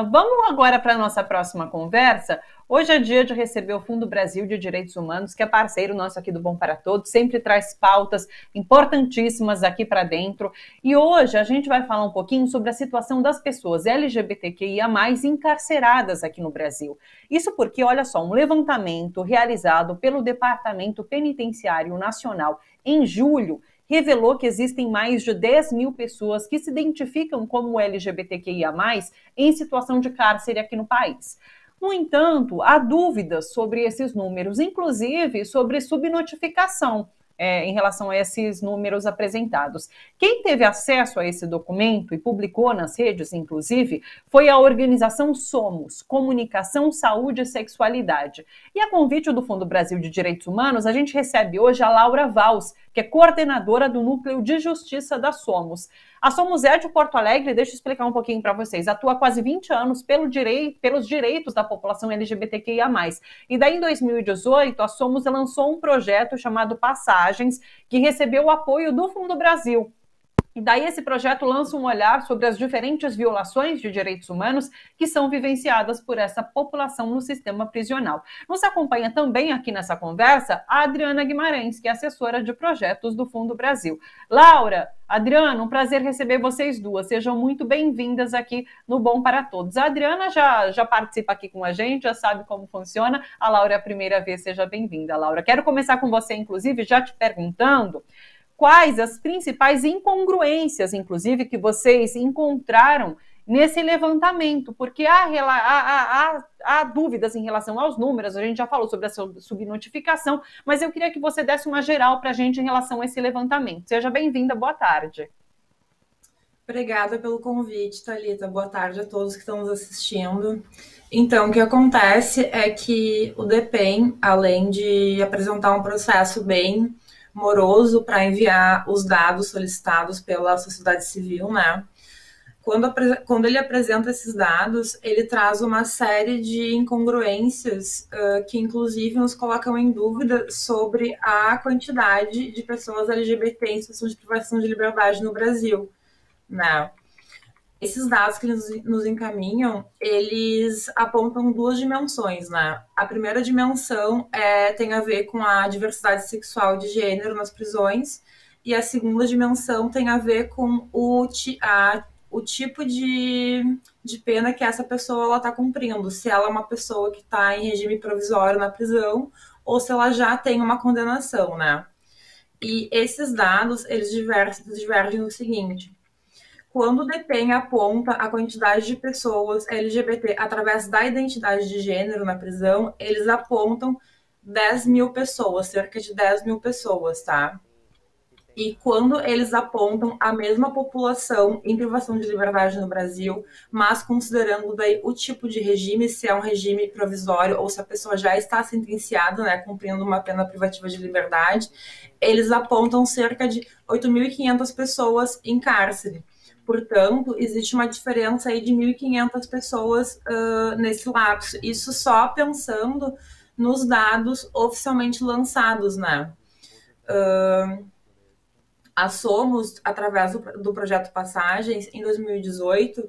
Vamos agora para a nossa próxima conversa. Hoje é dia de receber o Fundo Brasil de Direitos Humanos, que é parceiro nosso aqui do Bom para Todos, sempre traz pautas importantíssimas aqui para dentro. E hoje a gente vai falar um pouquinho sobre a situação das pessoas LGBTQIA+, encarceradas aqui no Brasil. Isso porque, olha só, um levantamento realizado pelo Departamento Penitenciário Nacional em julho revelou que existem mais de 10 mil pessoas que se identificam como LGBTQIA+, em situação de cárcere aqui no país. No entanto, há dúvidas sobre esses números, inclusive sobre subnotificação em relação a esses números apresentados. Quem teve acesso a esse documento e publicou nas redes, inclusive, foi a organização Somos, Comunicação, Saúde e Sexualidade. E a convite do Fundo Brasil de Direitos Humanos, a gente recebe hoje a Laura Valls, que é coordenadora do Núcleo de Justiça da Somos. A Somos é de Porto Alegre, deixa eu explicar um pouquinho para vocês, atua há quase 20 anos pelos direitos da população LGBTQIA+. E daí, em 2018, a Somos lançou um projeto chamado Passagens, que recebeu o apoio do Fundo Brasil. E daí esse projeto lança um olhar sobre as diferentes violações de direitos humanos que são vivenciadas por essa população no sistema prisional. Nos acompanha também aqui nessa conversa a Adriana Guimarães, que é assessora de projetos do Fundo Brasil. Laura, Adriana, um prazer receber vocês duas. Sejam muito bem-vindas aqui no Bom para Todos. A Adriana já participa aqui com a gente, já sabe como funciona. A Laura é a primeira vez, seja bem-vinda, Laura. Quero começar com você, inclusive, já te perguntando quais as principais incongruências, inclusive, que vocês encontraram nesse levantamento, porque há dúvidas em relação aos números, a gente já falou sobre a subnotificação, mas eu queria que você desse uma geral para a gente em relação a esse levantamento. Seja bem-vinda, boa tarde. Obrigada pelo convite, Thalita. Boa tarde a todos que estão nos assistindo. Então, o que acontece é que o DPEM, além de apresentar um processo bem moroso para enviar os dados solicitados pela sociedade civil, né? Quando ele apresenta esses dados, ele traz uma série de incongruências que, inclusive, nos colocam em dúvida sobre a quantidade de pessoas LGBT em situação de privação de liberdade no Brasil, né? Esses dados que eles nos encaminham, eles apontam duas dimensões, né? A primeira dimensão tem a ver com a diversidade sexual de gênero nas prisões, e a segunda dimensão tem a ver com o tipo de pena que essa pessoa está cumprindo, se ela é uma pessoa que está em regime provisório na prisão, ou se ela já tem uma condenação, né? E esses dados, eles divergem no seguinte: quando o DPEM aponta a quantidade de pessoas LGBT através da identidade de gênero na prisão, eles apontam 10 mil pessoas, cerca de 10 mil pessoas, tá? E quando eles apontam a mesma população em privação de liberdade no Brasil, mas considerando daí o tipo de regime, se é um regime provisório ou se a pessoa já está sentenciada, né, cumprindo uma pena privativa de liberdade, eles apontam cerca de 8.500 pessoas em cárcere. Portanto, existe uma diferença aí de 1.500 pessoas nesse lapso. Isso só pensando nos dados oficialmente lançados, né? A Somos, através do projeto Passagens, em 2018,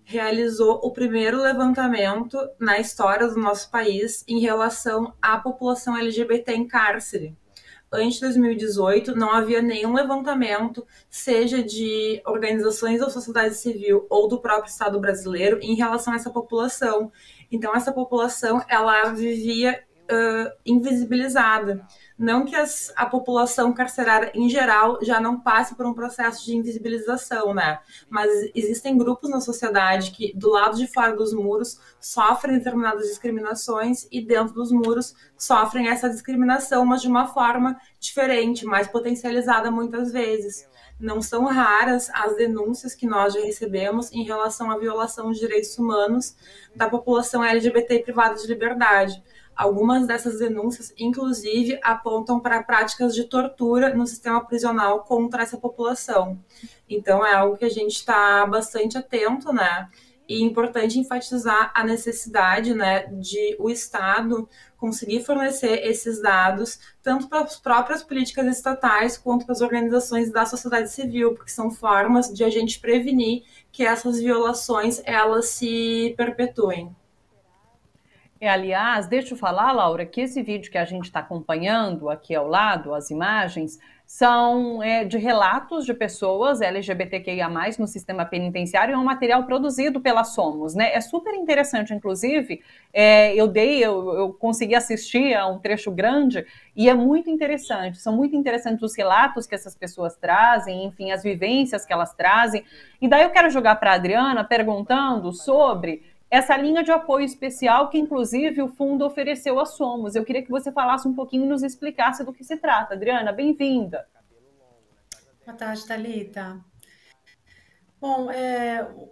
realizou o primeiro levantamento na história do nosso país em relação à população LGBT em cárcere. Antes de 2018, não havia nenhum levantamento, seja de organizações da sociedade civil ou do próprio Estado brasileiro, em relação a essa população. Então, essa população, ela vivia invisibilizada. Não que a população carcerária, em geral, já não passe por um processo de invisibilização, né? Mas existem grupos na sociedade que, do lado de fora dos muros, sofrem determinadas discriminações e, dentro dos muros, sofrem essa discriminação, mas de uma forma diferente, mais potencializada muitas vezes. Não são raras as denúncias que nós já recebemos em relação à violação de direitos humanos da população LGBT privada de liberdade. Algumas dessas denúncias, inclusive, apontam para práticas de tortura no sistema prisional contra essa população. Então, é algo que a gente está bastante atento, né? E é importante enfatizar a necessidade, né, de o Estado conseguir fornecer esses dados tanto para as próprias políticas estatais quanto para as organizações da sociedade civil, porque são formas de a gente prevenir que essas violações elas se perpetuem. Aliás, deixa eu falar, Laura, que esse vídeo que a gente está acompanhando aqui ao lado, as imagens, são de relatos de pessoas LGBTQIA+, no sistema penitenciário, é um material produzido pela Somos, né? É super interessante, inclusive, eu consegui assistir a um trecho grande e é muito interessante, são muito interessantes os relatos que essas pessoas trazem, enfim, as vivências que elas trazem. E daí eu quero jogar para a Adriana perguntando sobre essa linha de apoio especial que, inclusive, o fundo ofereceu a Somos. Eu queria que você falasse um pouquinho e nos explicasse do que se trata. Adriana, bem-vinda. Boa tarde, Thalita. Bom,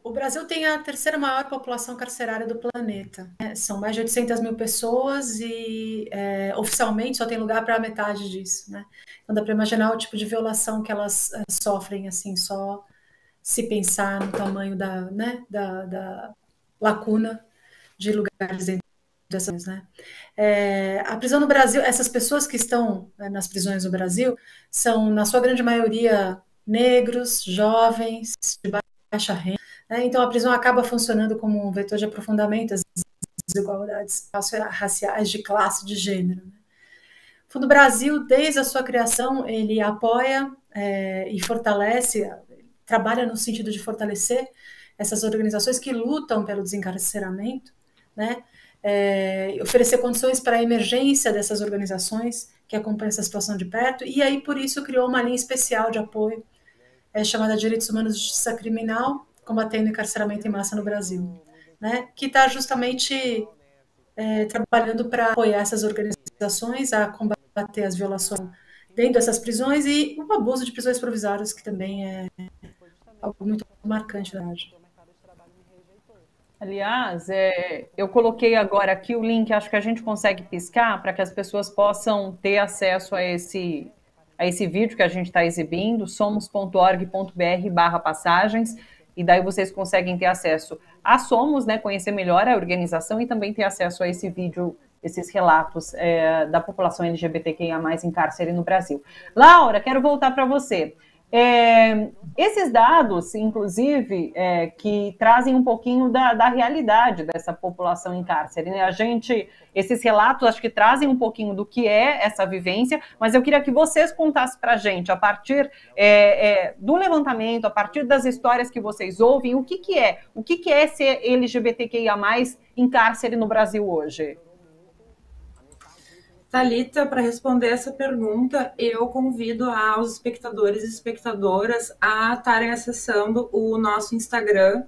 o Brasil tem a terceira maior população carcerária do planeta, né? São mais de 800 mil pessoas e oficialmente só tem lugar para a metade disso, né? Então dá para imaginar o tipo de violação que elas sofrem, assim, só se pensar no tamanho da lacuna de lugares dentro dessas, né? A prisão no Brasil, essas pessoas que estão, né, nas prisões no Brasil são, na sua grande maioria, negros, jovens, de baixa renda, né? Então a prisão acaba funcionando como um vetor de aprofundamento das desigualdades raciais, de classe, de gênero, né? O Fundo Brasil, desde a sua criação, ele apoia e fortalece, trabalha no sentido de fortalecer essas organizações que lutam pelo desencarceramento, né? Oferecer condições para a emergência dessas organizações que acompanham essa situação de perto, e aí por isso criou uma linha especial de apoio chamada Direitos Humanos e Justiça Criminal, combatendo o encarceramento em massa no Brasil, né? Que está justamente trabalhando para apoiar essas organizações a combater as violações dentro dessas prisões e o abuso de prisões provisórias, que também é algo muito marcante da arte. Aliás, eu coloquei agora aqui o link, acho que a gente consegue piscar para que as pessoas possam ter acesso a esse vídeo que a gente está exibindo, somos.org.br/passagens, e daí vocês conseguem ter acesso a Somos, né, conhecer melhor a organização e também ter acesso a esse vídeo, esses relatos da população LGBTQIA+ em cárcere no Brasil. Laura, quero voltar para você. Esses dados, inclusive, que trazem um pouquinho da realidade dessa população em cárcere, né? Esses relatos, acho que trazem um pouquinho do que é essa vivência, mas eu queria que vocês contassem para a gente, a partir do levantamento, a partir das histórias que vocês ouvem, o que é ser LGBTQIA+ em cárcere no Brasil hoje? Thalita, para responder essa pergunta, eu convido aos espectadores e espectadoras a estarem acessando o nosso Instagram,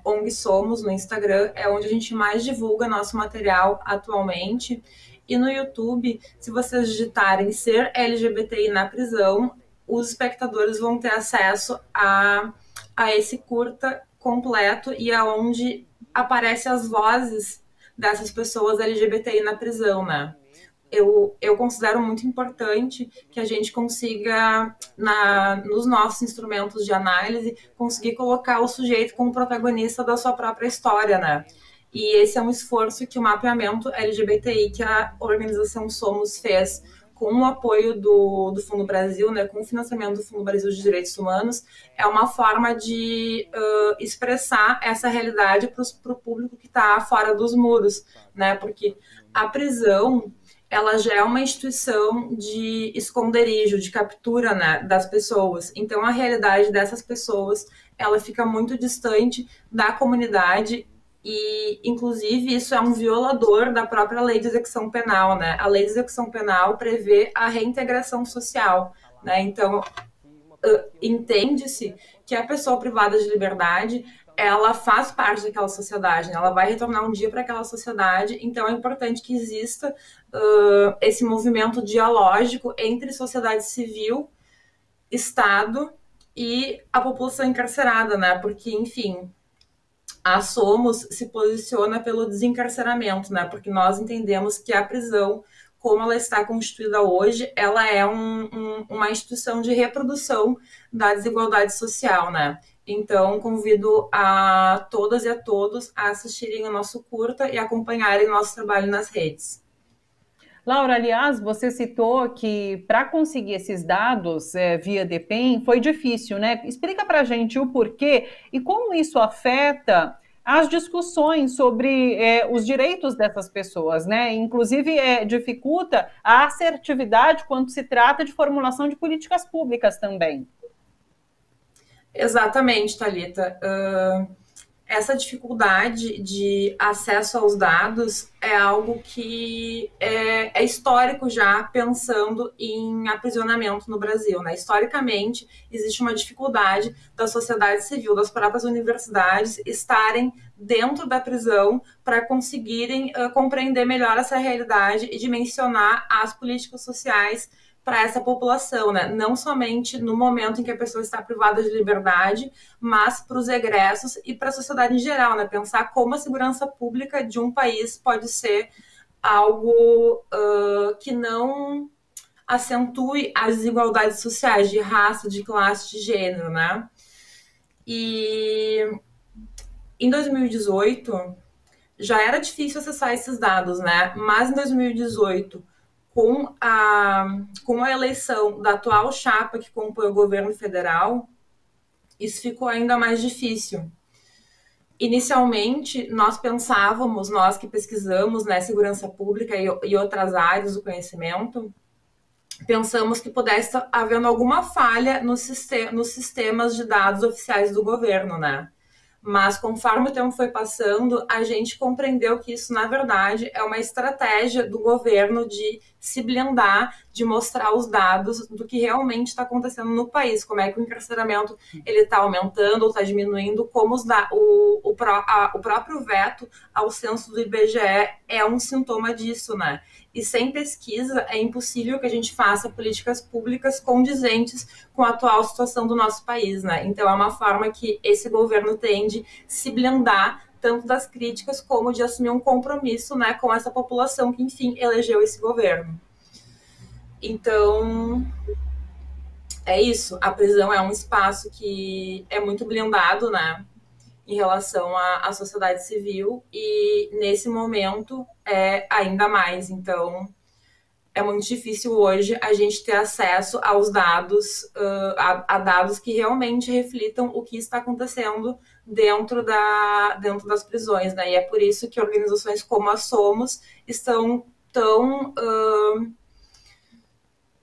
ONG Somos no Instagram, é onde a gente mais divulga nosso material atualmente. E no YouTube, se vocês digitarem ser LGBTI na prisão, os espectadores vão ter acesso a esse curta completo e aonde aparecem as vozes dessas pessoas LGBTI na prisão, né? Eu considero muito importante que a gente consiga, nos nossos instrumentos de análise, conseguir colocar o sujeito como protagonista da sua própria história, né? E esse é um esforço que o mapeamento LGBTI que a organização Somos fez com o apoio do Fundo Brasil, né, com o financiamento do Fundo Brasil de Direitos Humanos, é uma forma de expressar essa realidade para o público que está fora dos muros, né? Porque a prisão, ela já é uma instituição de esconderijo, de captura, né, das pessoas. Então, a realidade dessas pessoas, ela fica muito distante da comunidade e, inclusive, isso é um violador da própria lei de execução penal, né? A lei de execução penal prevê a reintegração social, né? Então, entende-se que a pessoa privada de liberdade, ela faz parte daquela sociedade, né? Ela vai retornar um dia para aquela sociedade, então é importante que exista esse movimento dialógico entre sociedade civil, Estado e a população encarcerada, né? Porque, enfim, a Somos se posiciona pelo desencarceramento, né? Porque nós entendemos que a prisão, como ela está constituída hoje, ela é uma instituição de reprodução da desigualdade social, né? Então, convido a todas e a todos a assistirem o nosso curta e acompanharem o nosso trabalho nas redes. Laura, aliás, você citou que para conseguir esses dados via DPEM foi difícil, né? Explica para a gente o porquê e como isso afeta as discussões sobre os direitos dessas pessoas, né? Inclusive, dificulta a assertividade quando se trata de formulação de políticas públicas também. Exatamente, Thalita. Essa dificuldade de acesso aos dados é algo que é histórico já, pensando em aprisionamento no Brasil, né? Historicamente, existe uma dificuldade da sociedade civil, das próprias universidades, estarem dentro da prisão para conseguirem compreender melhor essa realidade e dimensionar as políticas sociais para essa população, né? Não somente no momento em que a pessoa está privada de liberdade, mas para os egressos e para a sociedade em geral, né? Pensar como a segurança pública de um país pode ser algo que não acentue as desigualdades sociais de raça, de classe, de gênero, né? E em 2018 já era difícil acessar esses dados, né? Mas em 2018 com a eleição da atual chapa que compõe o governo federal, isso ficou ainda mais difícil. Inicialmente, nós pensávamos, nós que pesquisamos, né, segurança pública e outras áreas do conhecimento, pensamos que pudesse estar havendo alguma falha nos sistemas de dados oficiais do governo, né? Mas conforme o tempo foi passando, a gente compreendeu que isso, na verdade, é uma estratégia do governo de se blindar, de mostrar os dados do que realmente está acontecendo no país, como é que o encarceramento está aumentando ou está diminuindo, como o próprio veto ao censo do IBGE é um sintoma disso, né? E sem pesquisa é impossível que a gente faça políticas públicas condizentes com a atual situação do nosso país, né? Então é uma forma que esse governo tem de se blindar tanto das críticas como de assumir um compromisso, né, com essa população que, enfim, elegeu esse governo. Então, é isso. A prisão é um espaço que é muito blindado, né, em relação à sociedade civil e, nesse momento, é ainda mais. Então, é muito difícil hoje a gente ter acesso aos dados, a dados que realmente reflitam o que está acontecendo dentro das prisões, né? E é por isso que organizações como a Somos estão tão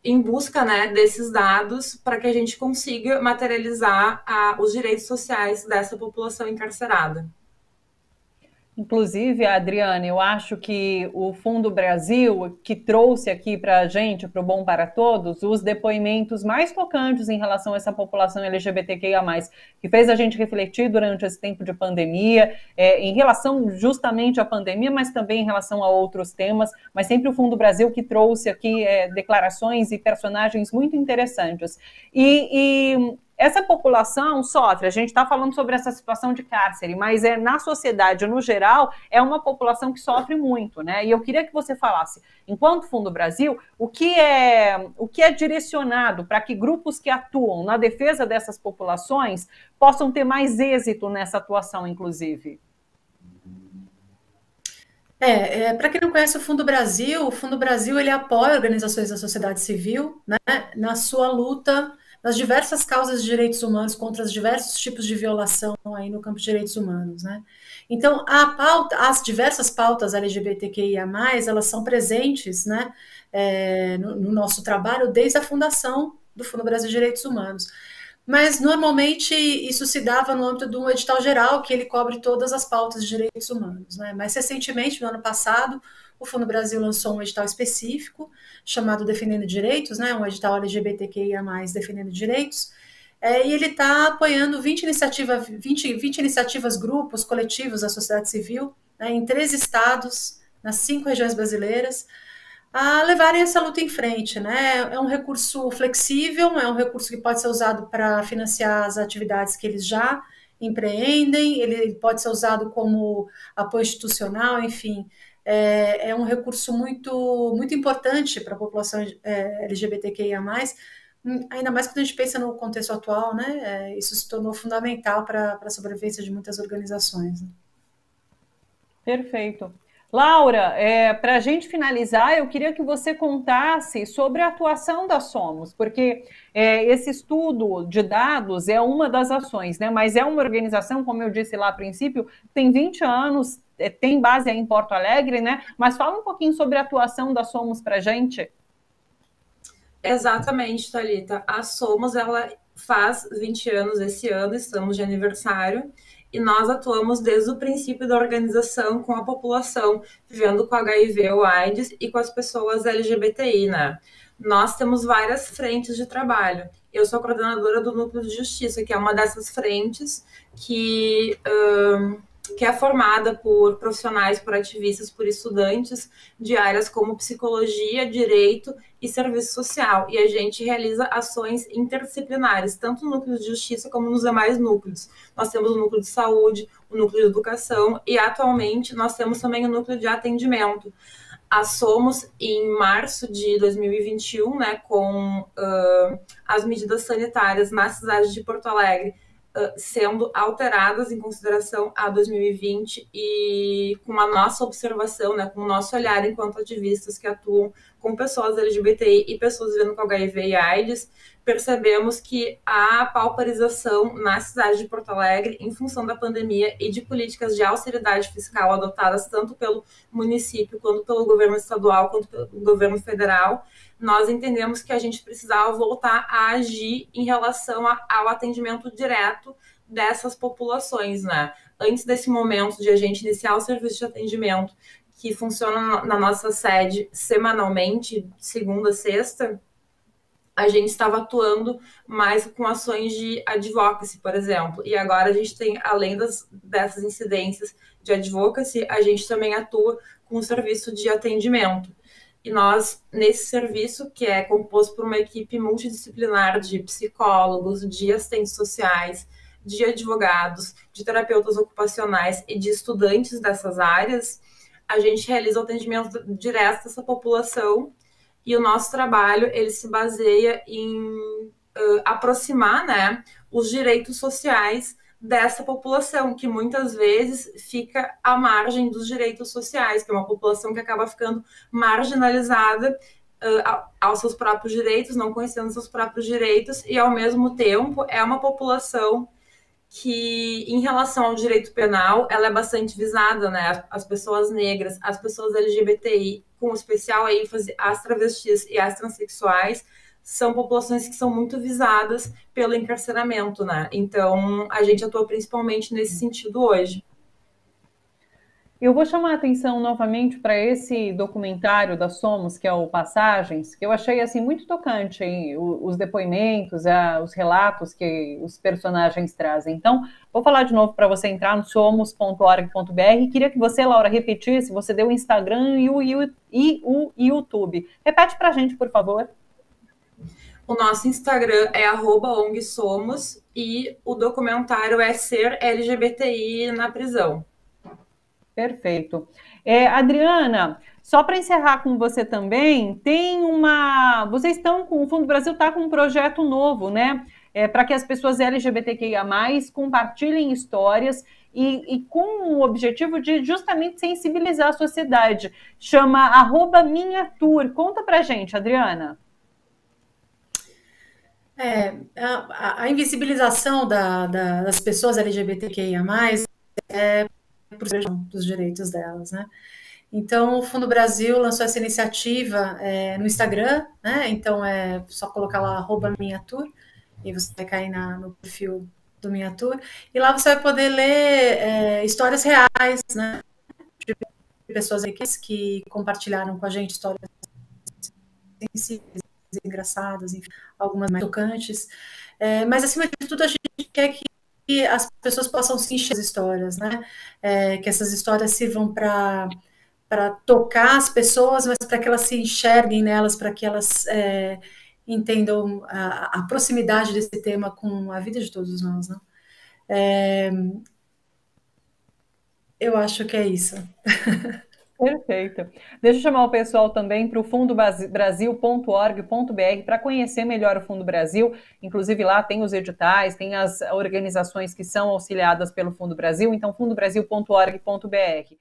em busca, né, desses dados para que a gente consiga materializar os direitos sociais dessa população encarcerada. Inclusive, Adriane, eu acho que o Fundo Brasil, que trouxe aqui para a gente, para o Bom para Todos, os depoimentos mais tocantes em relação a essa população LGBTQIA+, que fez a gente refletir durante esse tempo de pandemia, em relação justamente à pandemia, mas também em relação a outros temas, mas sempre o Fundo Brasil que trouxe aqui declarações e personagens muito interessantes. E essa população sofre, a gente está falando sobre essa situação de cárcere, mas na sociedade, no geral, é uma população que sofre muito, né? E eu queria que você falasse, enquanto Fundo Brasil, o que é direcionado para que grupos que atuam na defesa dessas populações possam ter mais êxito nessa atuação, inclusive? Para quem não conhece o Fundo Brasil ele apoia organizações da sociedade civil, né, na sua luta nas diversas causas de direitos humanos contra os diversos tipos de violação aí no campo de direitos humanos, né? Então, as diversas pautas LGBTQIA+, elas são presentes, né, no nosso trabalho desde a fundação do Fundo Brasil de Direitos Humanos. Mas, normalmente, isso se dava no âmbito de um edital geral que ele cobre todas as pautas de direitos humanos, né? Mais recentemente, no ano passado, o Fundo Brasil lançou um edital específico chamado Defendendo Direitos, né? Um edital LGBTQIA+, Defendendo Direitos, e ele está apoiando 20 iniciativas, grupos, coletivos da sociedade civil, né, em 13 estados, nas 5 regiões brasileiras, a levarem essa luta em frente, né? É um recurso flexível, é um recurso que pode ser usado para financiar as atividades que eles já empreendem, ele pode ser usado como apoio institucional, enfim, é um recurso muito, muito importante para a população LGBTQIA+, ainda mais quando a gente pensa no contexto atual, né? Isso se tornou fundamental para a sobrevivência de muitas organizações. Né? Perfeito. Laura, para a gente finalizar, eu queria que você contasse sobre a atuação da Somos, porque esse estudo de dados é uma das ações, né? Mas é uma organização, como eu disse lá a princípio, tem 20 anos, tem base aí em Porto Alegre, né? Mas fala um pouquinho sobre a atuação da Somos para a gente. Exatamente, Thalita. A Somos, ela faz 20 anos esse ano, estamos de aniversário, e nós atuamos desde o princípio da organização com a população vivendo com HIV ou AIDS e com as pessoas LGBTI, né? Nós temos várias frentes de trabalho. Eu sou coordenadora do Núcleo de Justiça, que é uma dessas frentes que é formada por profissionais, por ativistas, por estudantes de áreas como psicologia, direito e serviço social. E a gente realiza ações interdisciplinares, tanto no núcleo de justiça como nos demais núcleos. Nós temos o núcleo de saúde, o núcleo de educação e, atualmente, nós temos também o núcleo de atendimento. A Somos, em março de 2021, né, com as medidas sanitárias na cidade de Porto Alegre, sendo alteradas em consideração a 2020 e com a nossa observação, né, com o nosso olhar enquanto ativistas que atuam com pessoas LGBTI e pessoas vivendo com HIV e AIDS, percebemos que a pauperização na cidade de Porto Alegre, em função da pandemia e de políticas de austeridade fiscal adotadas tanto pelo município, quanto pelo governo estadual, quanto pelo governo federal, nós entendemos que a gente precisava voltar a agir em relação ao atendimento direto dessas populações, né? Antes desse momento de a gente iniciar o serviço de atendimento, que funciona na nossa sede semanalmente, segunda a sexta, a gente estava atuando mais com ações de advocacy, por exemplo. E agora a gente tem, além dessas incidências de advocacy, a gente também atua com o serviço de atendimento. E nós, nesse serviço, que é composto por uma equipe multidisciplinar de psicólogos, de assistentes sociais, de advogados, de terapeutas ocupacionais e de estudantes dessas áreas, a gente realiza o atendimento direto dessa população e o nosso trabalho, ele se baseia em aproximar, né, os direitos sociais dessa população, que muitas vezes fica à margem dos direitos sociais, que é uma população que acaba ficando marginalizada aos seus próprios direitos, não conhecendo seus próprios direitos, e ao mesmo tempo é uma população que, em relação ao direito penal, ela é bastante visada, né? As pessoas negras, as pessoas LGBTI, com especial ênfase as travestis e as transexuais, são populações que são muito visadas pelo encarceramento, né? Então, a gente atua principalmente nesse sentido hoje. Eu vou chamar a atenção novamente para esse documentário da Somos, que é o Passagens, que eu achei assim muito tocante, hein? Os depoimentos, os relatos que os personagens trazem. Então, vou falar de novo para você entrar no somos.org.br. Queria que você, Laura, repetisse. Você deu o Instagram e o YouTube. Repete para a gente, por favor. O nosso Instagram é @ONGSomos e o documentário é Ser LGBTI na Prisão. Perfeito. Adriana, só para encerrar com você também, vocês estão com o Fundo Brasil está com um projeto novo, né? Para que as pessoas LGBTQIA+, compartilhem histórias e com o objetivo de justamente sensibilizar a sociedade. Chama @minhatour. Conta pra gente, Adriana. A invisibilização das pessoas LGBTQIA+, dos direitos delas, né? Então, o Fundo Brasil lançou essa iniciativa no Instagram, né? Então, é só colocar lá @minhatour e você vai cair no perfil do Minhatour. E lá você vai poder ler histórias reais, né? De pessoas que compartilharam com a gente histórias sensíveis, engraçadas, enfim, algumas mais tocantes. Mas, acima de tudo, a gente quer que as pessoas possam se encher as histórias, né? Que essas histórias sirvam para tocar as pessoas, mas para que elas se enxerguem nelas, para que elas entendam a proximidade desse tema com a vida de todos nós, né? Eu acho que é isso. Perfeito. Deixa eu chamar o pessoal também para o fundobrasil.org.br para conhecer melhor o Fundo Brasil. Inclusive lá tem os editais, tem as organizações que são auxiliadas pelo Fundo Brasil, então fundobrasil.org.br.